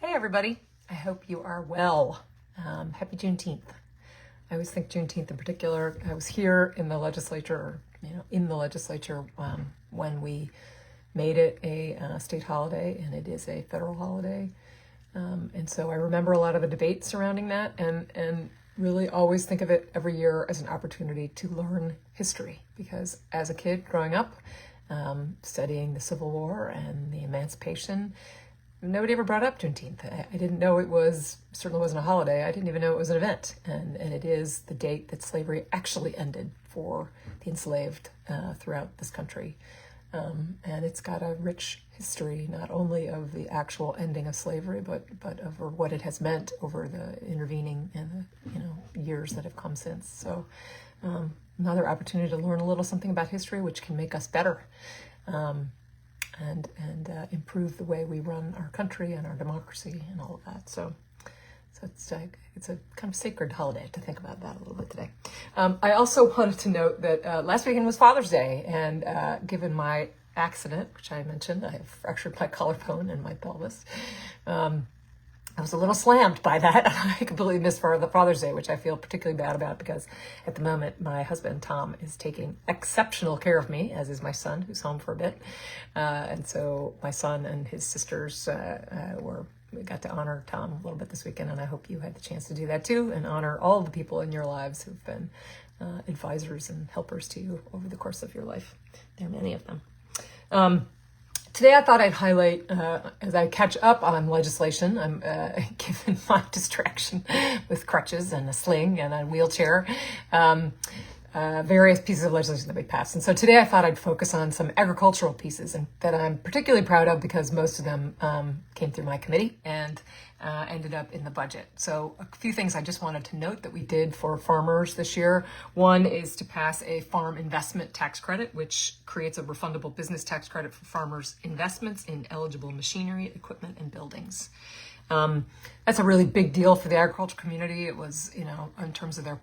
Hey everybody, I hope you are well. Happy Juneteenth. I always think Juneteenth in particular. I was here in the legislature, when we made it a state holiday, and it is a federal holiday. And so I remember a lot of the debate surrounding that, and really always think of it every year as an opportunity to learn history. Because as a kid growing up, studying the Civil War and the Emancipation, nobody ever brought up Juneteenth. I didn't know it certainly wasn't a holiday. I didn't even know it was an event. And it is the date that slavery actually ended for the enslaved throughout this country. And it's got a rich history, not only of the actual ending of slavery, but of what it has meant over the intervening and the years that have come since. So another opportunity to learn a little something about history, which can make us better. And improve the way we run our country and our democracy and all of that. So it's a kind of sacred holiday to think about that a little bit today. I also wanted to note that last weekend was Father's Day, and given my accident, which I mentioned, I have fractured my collarbone and my pelvis. I was a little slammed by that. I completely missed Father's Day, which I feel particularly bad about because at the moment my husband, Tom, is taking exceptional care of me, as is my son, who's home for a bit. And so my son and his sisters we got to honor Tom a little bit this weekend, and I hope you had the chance to do that too, and honor all the people in your lives who've been advisors and helpers to you over the course of your life. There are many of them. Today I thought I'd highlight, as I catch up on legislation, I'm given my distraction with crutches and a sling and a wheelchair, various pieces of legislation that we passed. And so today I thought I'd focus on some agricultural pieces that I'm particularly proud of because most of them came through my committee and ended up in the budget. So a few things I just wanted to note that we did for farmers this year. One is to pass a farm investment tax credit, which creates a refundable business tax credit for farmers' investments in eligible machinery, equipment, and buildings. That's a really big deal for the agriculture community. It was, in terms of their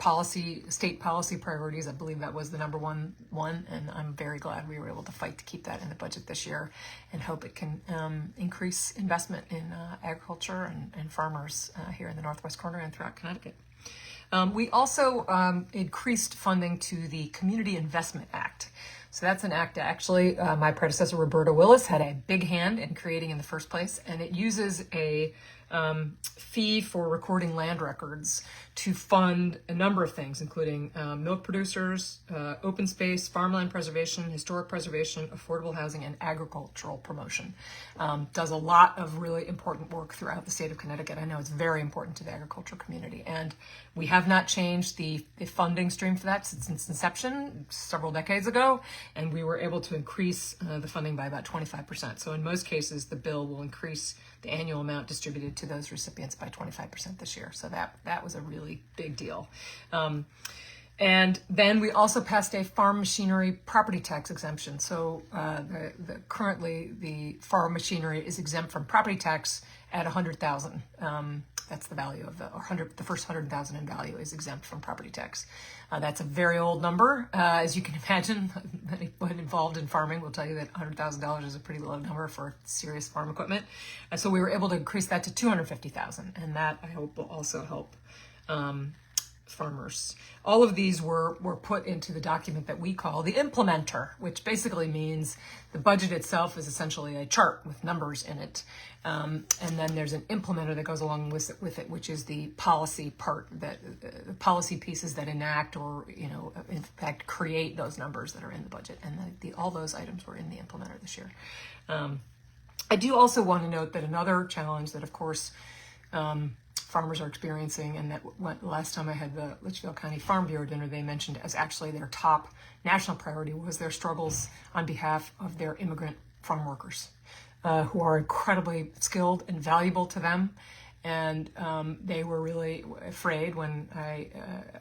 state policy priorities, I believe that was the number one, and I'm very glad we were able to fight to keep that in the budget this year and hope it can increase investment in agriculture and farmers here in the Northwest corner and throughout Connecticut. We also increased funding to the Community Investment Act. So that's an act actually my predecessor, Roberta Willis, had a big hand in creating in the first place, and it uses a fee for recording land records to fund a number of things, including milk producers, open space, farmland preservation, historic preservation, affordable housing, and agricultural promotion. Does a lot of really important work throughout the state of Connecticut. I know it's very important to the agricultural community, and we have not changed the funding stream for that since its inception several decades ago, and we were able to increase the funding by about 25%. So in most cases, the bill will increase the annual amount distributed to those recipients by 25% this year. So that was a really big deal. And then we also passed a farm machinery property tax exemption. So currently the farm machinery is exempt from property tax at $100,000. That's the value of the first $100,000 in value is exempt from property tax. That's a very old number, as you can imagine. Anyone involved in farming will tell you that $100,000 is a pretty low number for serious farm equipment. And so we were able to increase that to $250,000, and that I hope will also help farmers. All of these were put into the document that we call the implementer, which basically means the budget itself is essentially a chart with numbers in it. And then there's an implementer that goes along with it, which is the policy part, the policy pieces that enact or, in fact, create those numbers that are in the budget. And all those items were in the implementer this year. I do also want to note that another challenge that, of course, farmers are experiencing, and that last time I had the Litchfield County Farm Bureau dinner, they mentioned as actually their top national priority was their struggles on behalf of their immigrant farm workers, who are incredibly skilled and valuable to them. And they were really afraid when I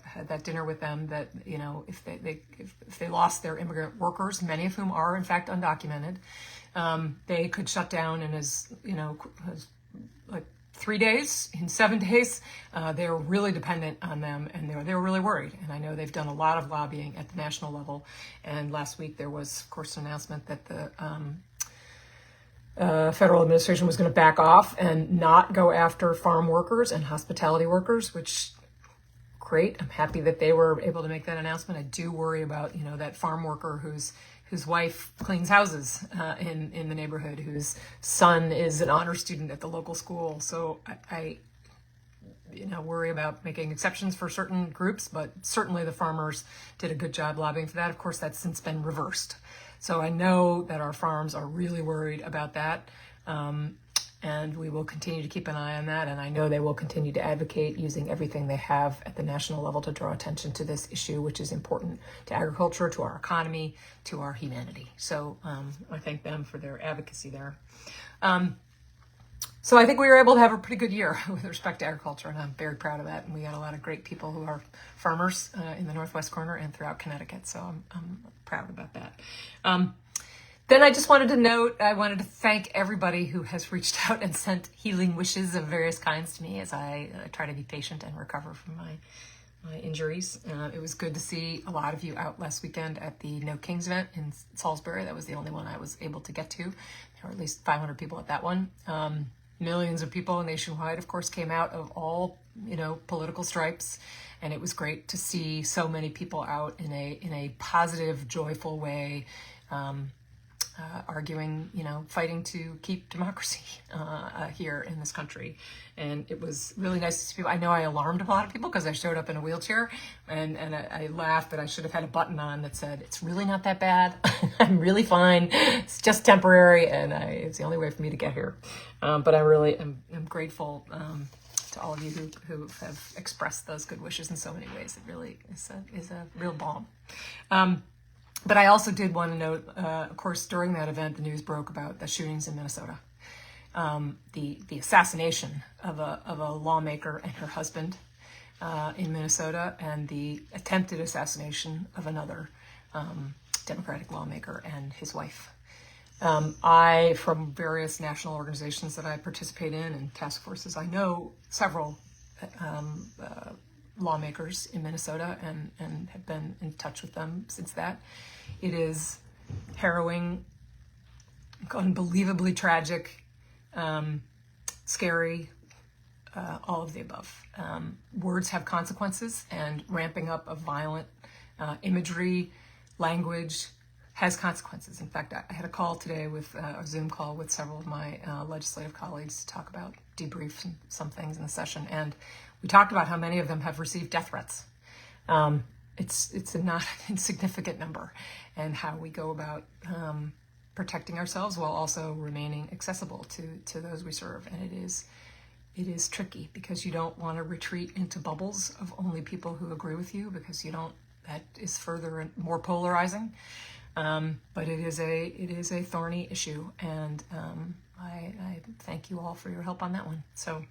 had that dinner with them that, if they lost their immigrant workers, many of whom are in fact undocumented, they could shut down in as 3 days, in 7 days. They were really dependent on them, and they were really worried. And I know they've done a lot of lobbying at the national level. And last week there was, of course, an announcement that the federal administration was going to back off and not go after farm workers and hospitality workers, which great. I'm happy that they were able to make that announcement. I do worry about, that farm worker whose wife cleans houses in the neighborhood, whose son is an honor student at the local school. So I worry about making exceptions for certain groups, but certainly the farmers did a good job lobbying for that. Of course, that's since been reversed. So I know that our farms are really worried about that. And we will continue to keep an eye on that. And I know they will continue to advocate using everything they have at the national level to draw attention to this issue, which is important to agriculture, to our economy, to our humanity. So I thank them for their advocacy there. So I think we were able to have a pretty good year with respect to agriculture, and I'm very proud of that. And we had a lot of great people who are farmers in the Northwest corner and throughout Connecticut. So I'm proud about that. Then I just wanted to thank everybody who has reached out and sent healing wishes of various kinds to me as I try to be patient and recover from my injuries. It was good to see a lot of you out last weekend at the No Kings event in Salisbury. That was the only one I was able to get to. There were at least 500 people at that one. Millions of people nationwide, of course, came out of all, political stripes. And it was great to see so many people out in a positive, joyful way, arguing, fighting to keep democracy here in this country. And it was really nice to see people. I know I alarmed a lot of people because I showed up in a wheelchair, and I laughed that I should have had a button on that said, "It's really not that bad. I'm really fine. It's just temporary." And it's the only way for me to get here. But I really am grateful to all of you who have expressed those good wishes in so many ways. It really is a real balm. But I also did want to note, of course, during that event, the news broke about the shootings in Minnesota, the assassination of a lawmaker and her husband in Minnesota, and the attempted assassination of another Democratic lawmaker and his wife. From various national organizations that I participate in and task forces, I know several lawmakers in Minnesota and have been in touch with them since that. It is harrowing, unbelievably tragic, scary, all of the above. Words have consequences, and ramping up of violent imagery, language has consequences. In fact, I had a call today with a Zoom call with several of my legislative colleagues to talk about, debrief some things in the session. And we talked about how many of them have received death threats. It's a not insignificant number, and how we go about protecting ourselves while also remaining accessible to those we serve. And it is tricky, because you don't want to retreat into bubbles of only people who agree with you, because that is further and more polarizing. But it is a thorny issue, and I thank you all for your help on that one. So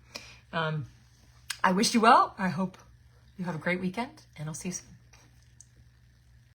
I wish you well. I hope you have a great weekend, and I'll see you soon.